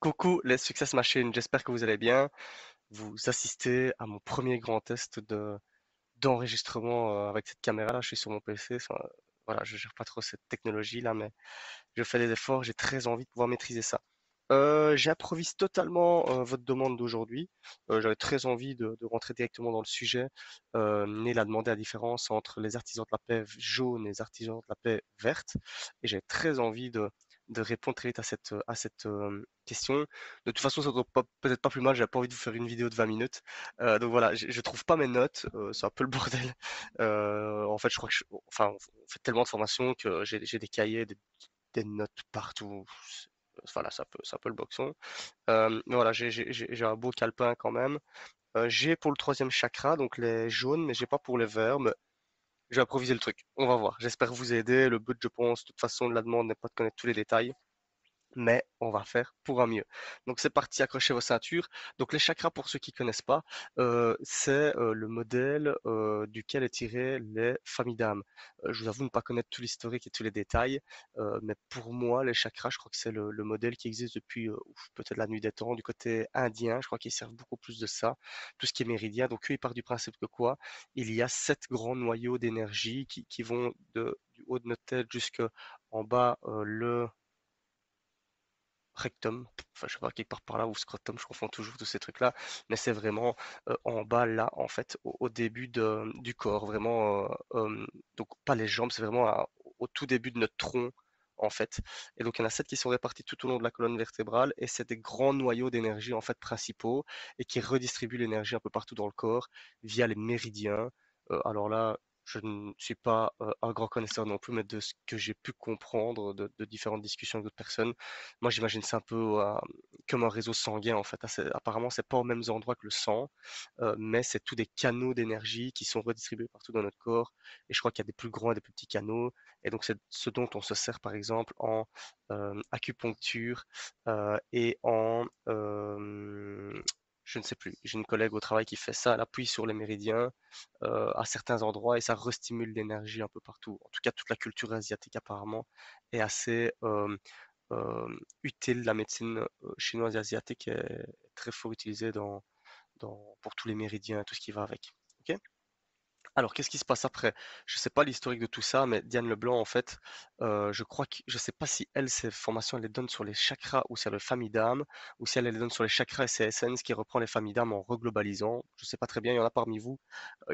Coucou les Success Machine, j'espère que vous allez bien. Vous assistez à mon premier grand test d'enregistrement avec cette caméra-là. Je suis sur mon PC. Voilà, je gère pas trop cette technologie-là, mais je fais des efforts. J'ai très envie de pouvoir maîtriser ça. J'improvise totalement votre demande d'aujourd'hui. J'avais très envie de rentrer directement dans le sujet. Neil a demandé la différence entre les artisans de la paix jaune et les artisans de la paix verte. Et j'ai très envie de répondre très vite à cette question. De toute façon, ça ne peut-être pas plus mal. J'ai pas envie de vous faire une vidéo de 20 minutes. Donc voilà, je trouve pas mes notes. C'est un peu le bordel. En fait, je crois que enfin, on fait tellement de formations que j'ai des cahiers, des notes partout. Voilà, c'est un peu le boxon. Mais voilà, j'ai un beau calepin quand même. J'ai pour le troisième chakra, donc les jaunes, mais j'ai pas pour les verts. Mais j'ai improvisé le truc. On va voir. J'espère vous aider. Le but, je pense, de toute façon, de la demande n'est pas de connaître tous les détails, mais on va faire pour un mieux. Donc c'est parti, accrochez vos ceintures. Donc les chakras, pour ceux qui connaissent pas, c'est le modèle duquel est tiré les familles d'âmes. Je vous avoue ne pas connaître tout l'historique et tous les détails, mais pour moi, les chakras, je crois que c'est le modèle qui existe depuis peut-être la nuit des temps, du côté indien. Je crois qu'ils servent beaucoup plus de ça, tout ce qui est méridien. Donc eux, ils partent du principe que quoi? Il y a 7 grands noyaux d'énergie qui vont du haut de notre tête jusqu'en bas, le rectum, enfin je sais pas, quelque part par là, ou scrotum, je confonds toujours tous ces trucs-là, mais c'est vraiment en bas là, en fait, au début du corps, vraiment, donc pas les jambes, c'est vraiment au tout début de notre tronc, en fait. Et donc il y en a 7 qui sont répartis tout au long de la colonne vertébrale, et c'est des grands noyaux d'énergie, en fait, principaux, et qui redistribuent l'énergie un peu partout dans le corps via les méridiens. Alors là, je ne suis pas un grand connaisseur non plus, mais de ce que j'ai pu comprendre de différentes discussions avec d'autres personnes, moi, j'imagine ça un peu comme un réseau sanguin en fait. Apparemment, c'est pas aux mêmes endroits que le sang, mais c'est tous des canaux d'énergie qui sont redistribués partout dans notre corps. Et je crois qu'il y a des plus grands et des plus petits canaux. Et donc, c'est ce dont on se sert par exemple en acupuncture et je ne sais plus. J'ai une collègue au travail qui fait ça. Elle appuie sur les méridiens à certains endroits et ça restimule l'énergie un peu partout. En tout cas, toute la culture asiatique apparemment est assez utile. La médecine chinoise et asiatique est très fort utilisée pour tous les méridiens et tout ce qui va avec. Ok. Alors, qu'est-ce qui se passe après? Je sais pas l'historique de tout ça, mais Diane Leblanc, en fait, je crois que je sais pas si elle, ses formations, elle les donne sur les chakras ou sur les familles d'âmes, ou si elle, elle les donne sur les chakras et ses SN, ce qui reprend les familles d'âmes en reglobalisant. Je sais pas très bien, il y en a parmi vous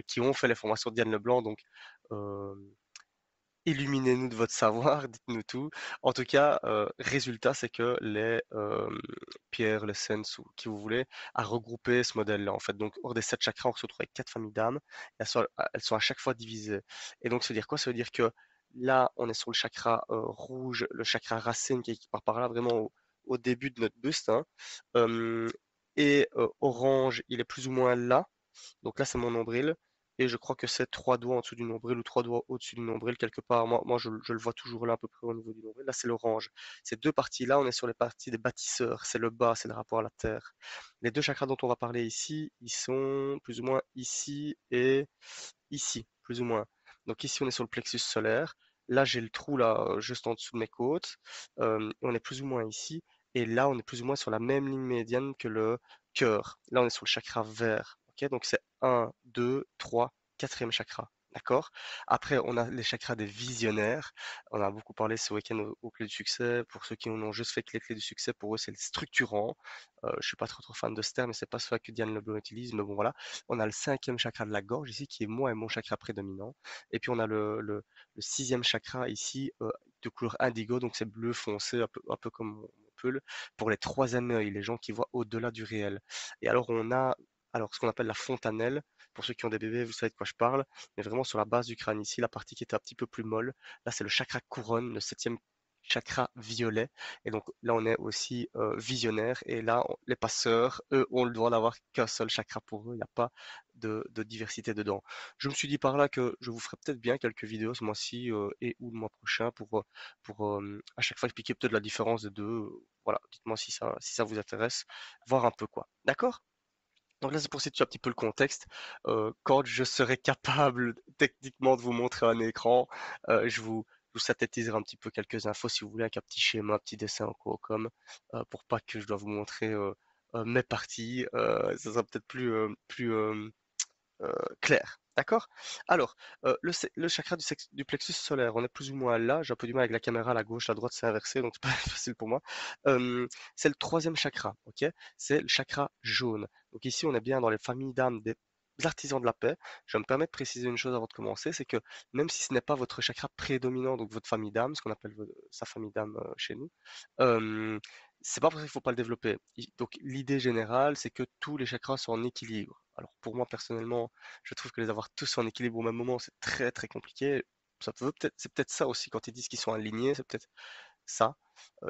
qui ont fait les formations de Diane Leblanc, donc euh, illuminez-nous de votre savoir, dites-nous tout. En tout cas, résultat, c'est que les Pierre, le Sens ou qui vous voulez, a regroupé ce modèle-là en fait. Donc, hors des 7 chakras, on se retrouve avec 4 familles d'âmes. Elles sont à chaque fois divisées. Et donc, ça veut dire quoi? Ça veut dire que là, on est sur le chakra rouge, le chakra racine qui part par là vraiment au début de notre buste, hein. Euh, et orange, il est plus ou moins là. Donc là, c'est mon nombril. Et je crois que c'est 3 doigts en dessous du nombril ou 3 doigts au-dessus du nombril, quelque part. Moi je le vois toujours là, à peu près au niveau du nombril. Là, c'est l'orange. Ces deux parties-là, on est sur les parties des bâtisseurs. C'est le bas, c'est le rapport à la terre. Les deux chakras dont on va parler ici, ils sont plus ou moins ici et ici, plus ou moins. Donc ici, on est sur le plexus solaire. Là, j'ai le trou là, juste en dessous de mes côtes. Et on est plus ou moins ici. Et là, on est plus ou moins sur la même ligne médiane que le cœur. Là, on est sur le chakra vert. Ok, donc c'est un, 2, 3, quatrième chakra. D'accord? Après, on a les chakras des visionnaires. On a beaucoup parlé ce week-end aux clés du succès. Pour ceux qui en ont juste fait que les clés du succès, pour eux, c'est le structurant. Je suis pas trop fan de ce terme, mais c'est pas celui que Diane Leblanc utilise. Mais bon, voilà. On a le cinquième chakra de la gorge ici, qui est moi et mon chakra prédominant. Et puis on a le sixième chakra ici, de couleur indigo, donc c'est bleu foncé, un peu comme mon pull, pour les troisièmes œils, les gens qui voient au-delà du réel. Et alors on a ce qu'on appelle la fontanelle. Pour ceux qui ont des bébés, vous savez de quoi je parle, mais vraiment sur la base du crâne ici, la partie qui était un petit peu plus molle. Là, c'est le chakra couronne, le septième chakra violet. Et donc là, on est aussi visionnaire. Et là, les passeurs, eux, ont le droit d'avoir qu'un seul chakra pour eux. Il n'y a pas de diversité dedans. Je me suis dit par là que je vous ferai peut-être bien quelques vidéos ce mois-ci et ou le mois prochain pour à chaque fois expliquer peut-être la différence des deux. Voilà, dites-moi si ça vous intéresse, voir un peu quoi. D'accord? Donc là, c'est pour situer un petit peu le contexte. Quand je serai capable techniquement de vous montrer un écran, je vous vous synthétiser un petit peu quelques infos si vous voulez, avec un petit schéma, un petit dessin en quoi comme, pour pas que je dois vous montrer mes parties, ça sera peut-être clair. D'accord? Alors, le chakra du plexus solaire, on est plus ou moins là. J'ai un peu du mal avec la caméra, la gauche, la droite, c'est inversé, donc c'est pas facile pour moi. C'est le troisième chakra, ok? C'est le chakra jaune. Donc ici, on est bien dans les familles d'âmes des artisans de la paix. Je me permets de préciser une chose avant de commencer, c'est que même si ce n'est pas votre chakra prédominant, donc votre famille d'âme, ce qu'on appelle sa famille d'âme chez nous, euh, c'est pas pour ça qu'il faut pas le développer. Donc l'idée générale, c'est que tous les chakras sont en équilibre. Alors pour moi personnellement, je trouve que les avoir tous en équilibre au même moment, c'est très très compliqué. C'est peut-être ça aussi quand ils disent qu'ils sont alignés, c'est peut-être ça,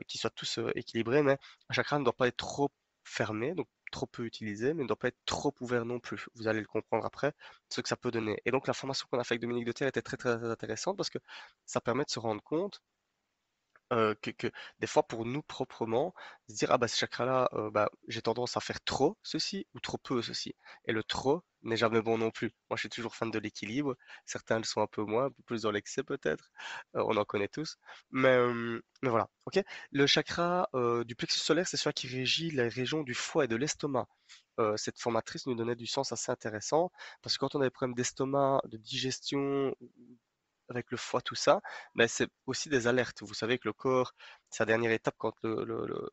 qu'ils soient tous équilibrés, mais un chakra ne doit pas être trop fermé, donc trop peu utilisé, mais ne doit pas être trop ouvert non plus. Vous allez le comprendre après, ce que ça peut donner. Et donc la formation qu'on a fait avec Dominique de Terre était très très intéressante parce que ça permet de se rendre compte que des fois pour nous proprement, se dire: «Ah bah ce chakra-là, bah, j'ai tendance à faire trop ceci ou trop peu ceci» et le trop n'est jamais bon non plus. Moi, je suis toujours fan de l'équilibre, certains le sont un peu moins, un peu plus dans l'excès peut-être, on en connaît tous, mais voilà, OK? Le chakra, du plexus solaire, c'est celui qui régit les régions du foie et de l'estomac. Cette formatrice nous donnait du sens assez intéressant parce que quand on a des problèmes d'estomac, de digestion avec le foie, tout ça, mais c'est aussi des alertes. Vous savez que le corps, c'est la dernière étape quand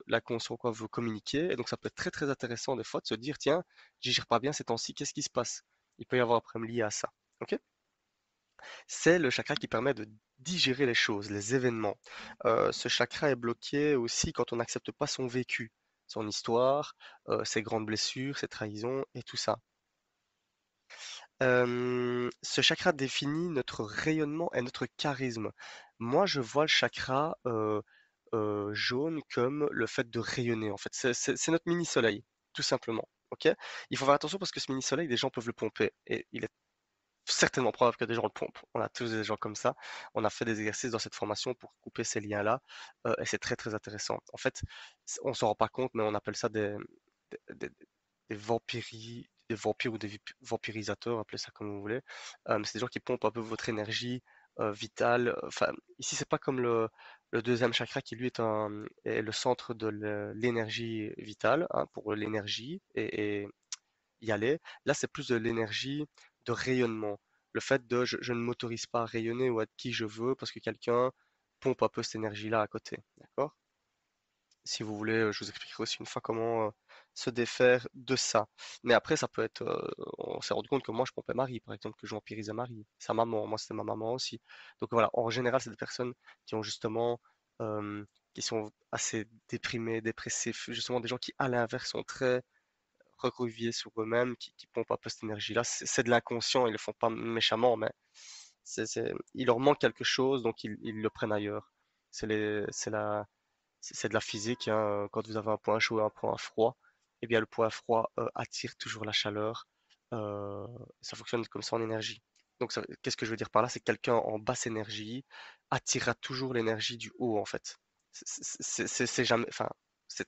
l'inconscient quoi veut communiquer, et donc ça peut être très très intéressant des fois de se dire, tiens, j'y gère pas bien ces temps-ci, qu'est-ce qui se passe? Il peut y avoir un problème lié à ça. Ok? C'est le chakra qui permet de digérer les choses, les événements. Ce chakra est bloqué aussi quand on n'accepte pas son vécu, son histoire, ses grandes blessures, ses trahisons et tout ça. Ce chakra définit notre rayonnement et notre charisme. Moi, je vois le chakra, jaune comme le fait de rayonner, en fait. C'est notre mini soleil, tout simplement, OK? Il faut faire attention parce que ce mini soleil, des gens peuvent le pomper et il est certainement probable que des gens le pompent. On a tous des gens comme ça. On a fait des exercices dans cette formation pour couper ces liens-là, et c'est très, très intéressant. En fait, on s'en rend pas compte, mais on appelle ça des des vampires ou des vampirisateurs, appelez ça comme vous voulez. C'est des gens qui pompent un peu votre énergie, vitale. Enfin, ici, c'est pas comme le deuxième chakra qui, lui, est le centre de l'énergie vitale, hein, pour l'énergie et y aller. Là, c'est plus de l'énergie de rayonnement. Le fait de je ne m'autorise pas à rayonner ou à être qui je veux parce que quelqu'un pompe un peu cette énergie-là à côté. D'accord? Si vous voulez, je vous expliquerai aussi une fois comment se défaire de ça. Mais après, ça peut être. On s'est rendu compte que moi, je pompais Marie, par exemple, que je vampirisais Marie. Sa maman, moi, c'était ma maman aussi. Donc voilà, en général, c'est des personnes qui ont justement. Qui sont assez déprimées, dépressifs, justement des gens qui, à l'inverse, sont très recroquevillés sur eux-mêmes, qui pompent un peu cette énergie-là. C'est de l'inconscient, ils le font pas méchamment, mais il leur manque quelque chose, donc ils le prennent ailleurs. C'est c'est de la physique, hein. Quand vous avez un point chaud et un point froid, eh bien le point froid attire toujours la chaleur. euh, Ça fonctionne comme ça en énergie. Donc qu'est-ce que je veux dire par là? C'est que quelqu'un en basse énergie attirera toujours l'énergie du haut, en fait. C'est jamais, enfin, c'est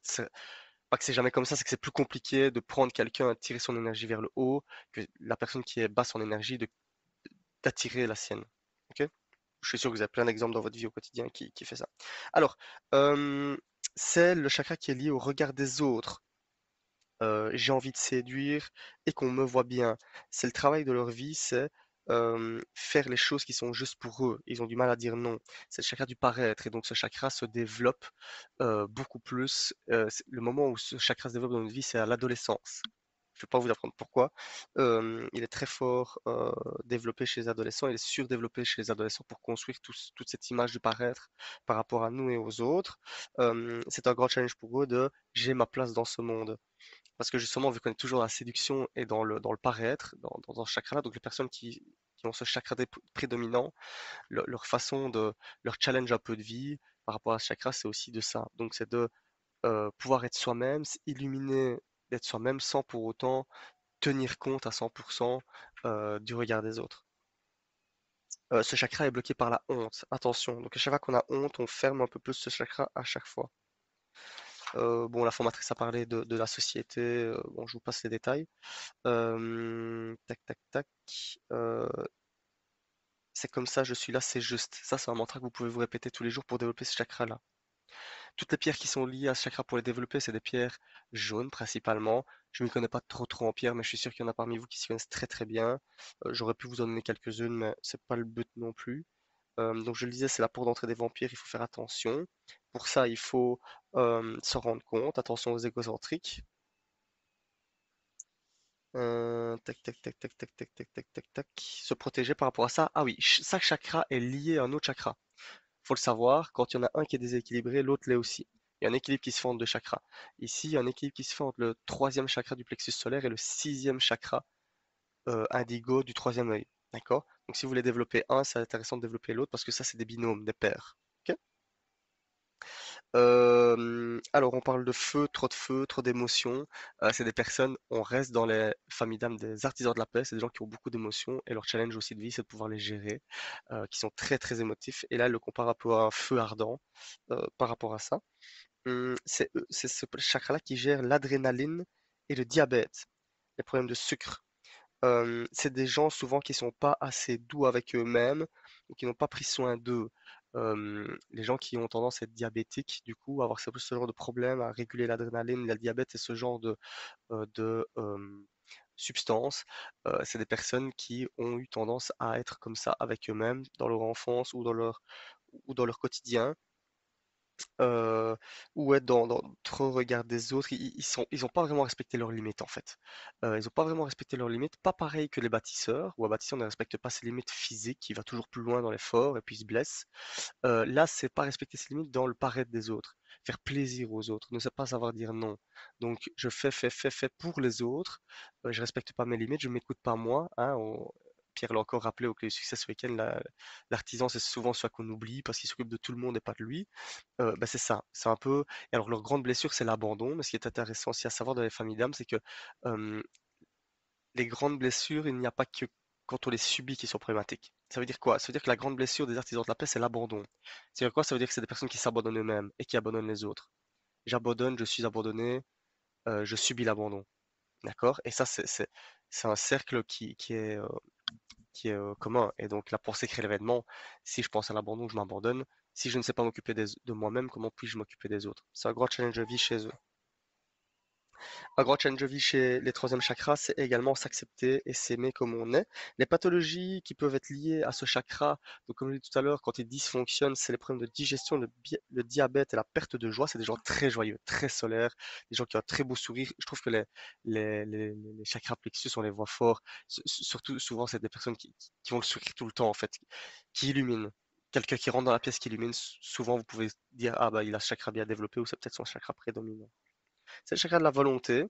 pas que c'est jamais comme ça, c'est que c'est plus compliqué de prendre quelqu'un, attirer son énergie vers le haut, que la personne qui est basse en énergie, d'attirer la sienne. Ok? Je suis sûr que vous avez plein d'exemples dans votre vie au quotidien qui fait ça. Alors, euh, c'est le chakra qui est lié au regard des autres. J'ai envie de séduire et qu'on me voit bien. C'est le travail de leur vie, c'est faire les choses qui sont justes pour eux. Ils ont du mal à dire non. C'est le chakra du paraître et donc ce chakra se développe beaucoup plus. Le moment où ce chakra se développe dans notre vie, c'est à l'adolescence. Je ne vais pas vous apprendre pourquoi. Il est très fort développé chez les adolescents, il est surdéveloppé chez les adolescents pour construire toute cette image du paraître par rapport à nous et aux autres. C'est un grand challenge pour eux de j'ai ma place dans ce monde. Parce que justement, vu qu'on est toujours dans la séduction et dans le paraître, dans ce chakra-là, donc les personnes qui ont ce chakra prédominant, leur façon leur challenge un peu de vie par rapport à ce chakra, c'est aussi de ça. Donc c'est de pouvoir être soi-même, s'illuminer d'être soi-même sans pour autant tenir compte à 100% du regard des autres. Ce chakra est bloqué par la honte. Attention, donc à chaque fois qu'on a honte, on ferme un peu plus ce chakra à chaque fois. Bon, la formatrice a parlé de la société, bon, je vous passe les détails. Tac, tac, tac. c'est comme ça, je suis là, c'est juste. Ça, c'est un mantra que vous pouvez vous répéter tous les jours pour développer ce chakra-là. Toutes les pierres qui sont liées à ce chakra pour les développer, c'est des pierres jaunes principalement. Je ne m'y connais pas trop en pierres, mais je suis sûr qu'il y en a parmi vous qui s'y connaissent très bien. J'aurais pu vous en donner quelques-unes, mais c'est pas le but non plus. Donc je le disais, c'est la porte d'entrée des vampires, il faut faire attention. Pour ça, il faut s'en rendre compte, attention aux égocentriques. Tac. Se protéger par rapport à ça. Ah oui, chaque chakra est lié à un autre chakra. Faut le savoir, quand il y en a un qui est déséquilibré, l'autre l'est aussi. Il y a un équilibre qui se fait entre deux chakras. Ici, il y a un équilibre qui se fait entre le troisième chakra du plexus solaire et le sixième chakra indigo du troisième œil. D'accord? Donc si vous voulez développer un, c'est intéressant de développer l'autre parce que ça, c'est des binômes, des paires. Ok. Alors, on parle de feu, trop d'émotions. C'est des personnes, on reste dans les familles d'âmes des artisans de la paix, c'est des gens qui ont beaucoup d'émotions et leur challenge aussi de vie, c'est de pouvoir les gérer, qui sont très émotifs. Et là, elle le compare un peu à un feu ardent par rapport à ça. C'est ce chakra-là qui gère l'adrénaline et le diabète, les problèmes de sucre. C'est des gens souvent qui sont pas assez doux avec eux-mêmes ou qui n'ont pas pris soin d'eux. Les gens qui ont tendance à être diabétiques, du coup, avoir ce genre de problème à réguler l'adrénaline, le diabète et ce genre de substances, c'est des personnes qui ont eu tendance à être comme ça avec eux-mêmes dans leur enfance ou dans leur quotidien. Heu, ou être dans trop regard des autres, ils ont pas vraiment respecté leurs limites, en fait. Ils ont pas vraiment respecté leurs limites, pas pareil que les bâtisseurs, où un bâtisseur ne respecte pas ses limites physiques, il va toujours plus loin dans l'effort et puis il se blesse. Là, c'est pas respecter ses limites dans le paraître des autres, faire plaisir aux autres, ne sait pas savoir dire non. Donc je fais pour les autres, je respecte pas mes limites, je m'écoute pas moi, hein, on Pierre l'a encore rappelé au Clé du Succès ce week-end, l'artisan, c'est souvent celui qu'on oublie parce qu'il s'occupe de tout le monde et pas de lui. Bah, c'est ça, c'est un peu et alors leur grande blessure, c'est l'abandon, mais ce qui est intéressant aussi à savoir dans les familles d'âmes, c'est que, hem, les grandes blessures, il n'y a pas que quand on les subit qui sont problématiques. Ça veut dire quoi? Ça veut dire que la grande blessure des artisans de la paix, c'est l'abandon. Ça veut dire quoi? Ça veut dire que c'est des personnes qui s'abandonnent eux-mêmes et qui abandonnent les autres. J'abandonne, je suis abandonné, je subis l'abandon, d'accord? Et ça, c'est un cercle qui est commun et donc la pensée crée l'événement. Si je pense à l'abandon, je m'abandonne. Si je ne sais pas m'occuper de moi-même, comment puis-je m'occuper des autres? C'est un grand challenge de vie chez eux. Un grand challenge de vie chez les troisième chakras, c'est également s'accepter et s'aimer comme on est. Les pathologies qui peuvent être liées à ce chakra, donc comme je l'ai dit tout à l'heure, quand il dysfonctionne, c'est les problèmes de digestion, le diabète et la perte de joie. C'est des gens très joyeux, très solaires, des gens qui ont un très beau sourire. Je trouve que les chakras plexus, on les voit fort. Surtout, souvent, c'est des personnes qui ont le sourire tout le temps, en fait, qui illuminent. Quelqu'un qui rentre dans la pièce qui illumine, souvent vous pouvez dire, ah bah il a ce chakra bien développé ou c'est peut-être son chakra prédominant. C'est le chakra de la volonté.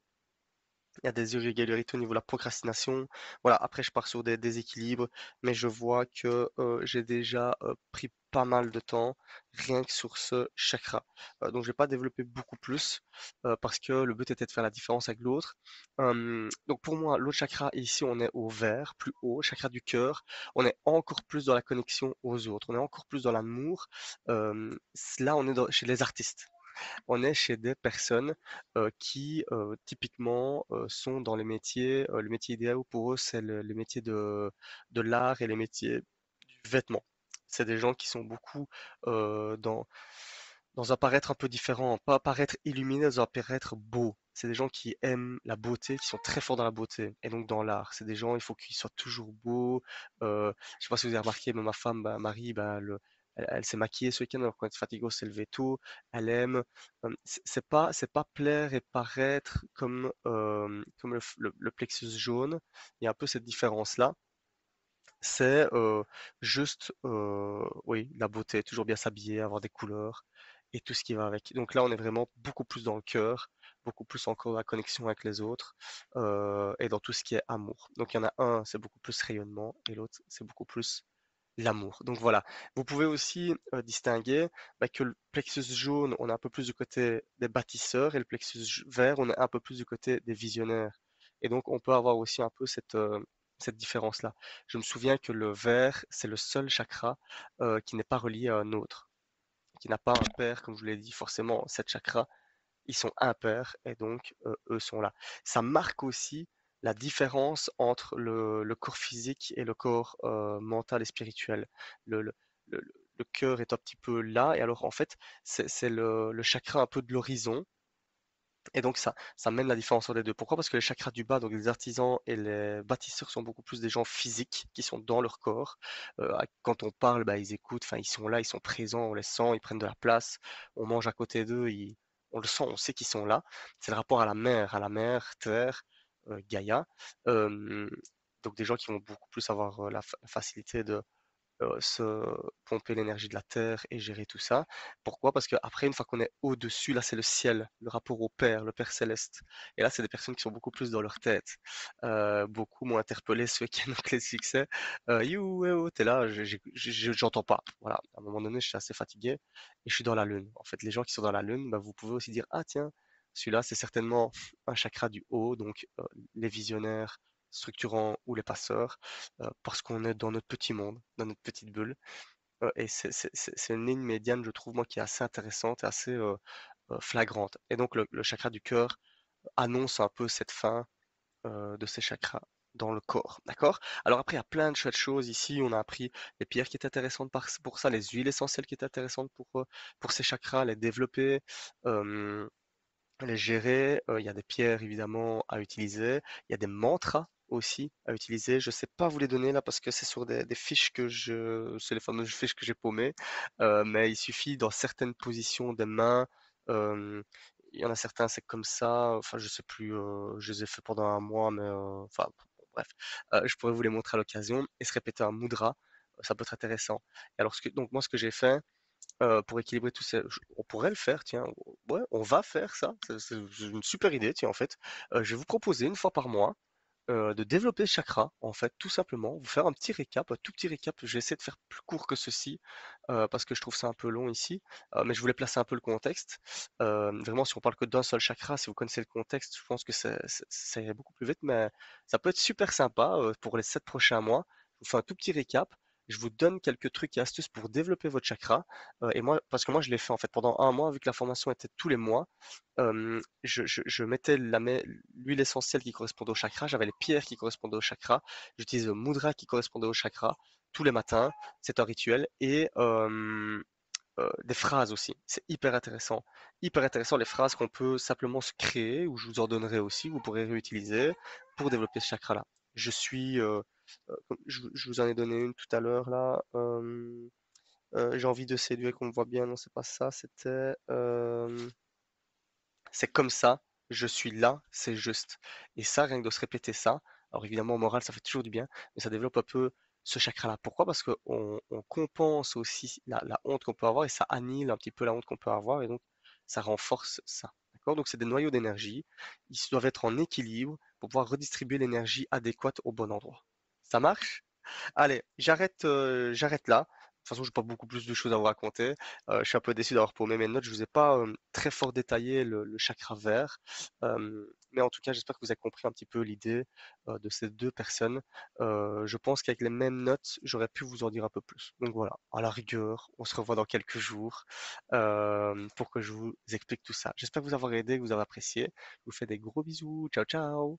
Il y a des irrégularités au niveau de la procrastination. Voilà, après je pars sur des déséquilibres, mais je vois que j'ai déjà pris pas mal de temps rien que sur ce chakra. Donc je vais pas développer beaucoup plus parce que le but était de faire la différence avec l'autre. Donc pour moi, l'autre chakra, ici on est au vert, plus haut, chakra du cœur. On est encore plus dans la connexion aux autres, on est encore plus dans l'amour. Là, on est chez les artistes. On est chez des personnes qui typiquement sont dans les métiers, le métier idéal pour eux, c'est les métiers de l'art et les métiers du vêtement. C'est des gens qui sont beaucoup dans un paraître un peu différent, pas paraître illuminé, dans un paraître beau. C'est des gens qui aiment la beauté, qui sont très forts dans la beauté et donc dans l'art. C'est des gens, il faut qu'ils soient toujours beaux. Je sais pas si vous avez remarqué, mais ma femme, bah, Marie, bah, elle s'est maquillée ce week-end alors quand elle est fatiguée, elle s'est levée tôt. Elle aime. C'est pas plaire et paraître comme le plexus jaune. Il y a un peu cette différence-là. C'est juste, oui, la beauté, toujours bien s'habiller, avoir des couleurs et tout ce qui va avec. Donc là, on est vraiment beaucoup plus dans le cœur, beaucoup plus encore dans la connexion avec les autres et dans tout ce qui est amour. Donc il y en a un, c'est beaucoup plus rayonnement et l'autre, c'est beaucoup plus l'amour. Donc voilà, vous pouvez aussi distinguer bah, que le plexus jaune, on est un peu plus du côté des bâtisseurs et le plexus vert, on est un peu plus du côté des visionnaires. Et donc on peut avoir aussi un peu cette différence-là. Je me souviens que le vert, c'est le seul chakra qui n'est pas relié à un autre, qui n'a pas un père, comme je vous l'ai dit, forcément, sept chakras, ils sont impairs et donc eux sont là. Ça marque aussi la différence entre le corps physique et le corps mental et spirituel. Le, le, le, le cœur est un petit peu là, et alors en fait, c'est le chakra un peu de l'horizon, et donc ça mène la différence entre les deux. Pourquoi? Parce que les chakras du bas, donc les artisans et les bâtisseurs sont beaucoup plus des gens physiques, qui sont dans leur corps. Quand on parle, bah, ils écoutent, enfin ils sont là, ils sont présents, on les sent, ils prennent de la place, on mange à côté d'eux, on le sent, on sait qu'ils sont là. C'est le rapport à la mer, Terre, Gaïa. Euh, donc des gens qui vont beaucoup plus avoir la facilité de se pomper l'énergie de la terre et gérer tout ça. Pourquoi? Parce qu'après, une fois qu'on est au-dessus, là, c'est le ciel, le rapport au Père, le Père céleste. Et là, c'est des personnes qui sont beaucoup plus dans leur tête. Beaucoup m'ont interpellé ce week-end au Clé de Succès. You, eh oh, t'es là, j'entends pas. Voilà, à un moment donné, je suis assez fatigué et je suis dans la lune. En fait, les gens qui sont dans la lune, bah, vous pouvez aussi dire, ah tiens, celui-là, c'est certainement un chakra du haut, donc les visionnaires structurants ou les passeurs, parce qu'on est dans notre petit monde, dans notre petite bulle. Et c'est une ligne médiane, je trouve, moi, qui est assez intéressante et assez flagrante. Et donc, le chakra du cœur annonce un peu cette fin de ces chakras dans le corps. D'accord? Alors après, il y a plein de chouettes choses ici. On a appris les pierres qui étaient intéressantes pour ça, les huiles essentielles qui étaient intéressantes pour ces chakras, les développer. euh, les gérer. Il y a des pierres évidemment à utiliser. Il y a des mantras aussi à utiliser. Je sais pas vous les donner là parce que c'est sur des fiches c'est les fameuses fiches que j'ai paumées. Mais il suffit dans certaines positions des mains. euh, il y en a certains, c'est comme ça. Enfin, je sais plus. Je les ai fait pendant un mois, mais enfin, bon, bref. Je pourrais vous les montrer à l'occasion et se répéter un mudra. Ça peut être intéressant. Et alors, donc moi, ce que j'ai fait, pour équilibrer tout ça, on pourrait le faire, tiens, ouais, on va faire ça, c'est une super idée, tiens, en fait. Je vais vous proposer une fois par mois de développer le chakra, en fait, tout simplement, vous faire un petit récap, un tout petit récap. Je vais essayer de faire plus court que ceci, parce que je trouve ça un peu long ici, mais je voulais placer un peu le contexte. Vraiment, si on parle que d'un seul chakra, si vous connaissez le contexte, je pense que ça irait beaucoup plus vite, mais ça peut être super sympa pour les 7 prochains mois. Je vous fais un tout petit récap. Je vous donne quelques trucs et astuces pour développer votre chakra. Et moi, parce que moi, je l'ai fait en fait pendant un mois, vu que la formation était tous les mois. Je mettais l'huile essentielle qui correspondait au chakra, j'avais les pierres qui correspondaient au chakra, j'utilisais le mudra qui correspondait au chakra tous les matins, c'est un rituel, et des phrases aussi. C'est hyper intéressant les phrases qu'on peut simplement se créer, ou je vous en donnerai aussi, vous pourrez réutiliser pour développer ce chakra-là. Je suis, je vous en ai donné une tout à l'heure là. J'ai envie de séduire qu'on me voit bien, non c'est pas ça, c'était c'est comme ça, je suis là, c'est juste. Et ça, rien que de se répéter ça, alors évidemment, au moral, ça fait toujours du bien, mais ça développe un peu ce chakra-là. Pourquoi? Parce qu'on on compense aussi la honte qu'on peut avoir et ça annule un petit peu la honte qu'on peut avoir et donc ça renforce ça. D'accord? Donc c'est des noyaux d'énergie, ils doivent être en équilibre pour pouvoir redistribuer l'énergie adéquate au bon endroit. Ça marche? Allez, j'arrête là. De toute façon, j'ai pas beaucoup plus de choses à vous raconter. Je suis un peu déçu d'avoir paumé mes notes. Je vous ai pas très fort détaillé le chakra vert. Mais en tout cas, j'espère que vous avez compris un petit peu l'idée de ces deux personnes. Je pense qu'avec les mêmes notes, j'aurais pu vous en dire un peu plus. Donc voilà, à la rigueur, on se revoit dans quelques jours pour que je vous explique tout ça. J'espère vous avoir aidé, que vous avez apprécié. Je vous fais des gros bisous. Ciao, ciao!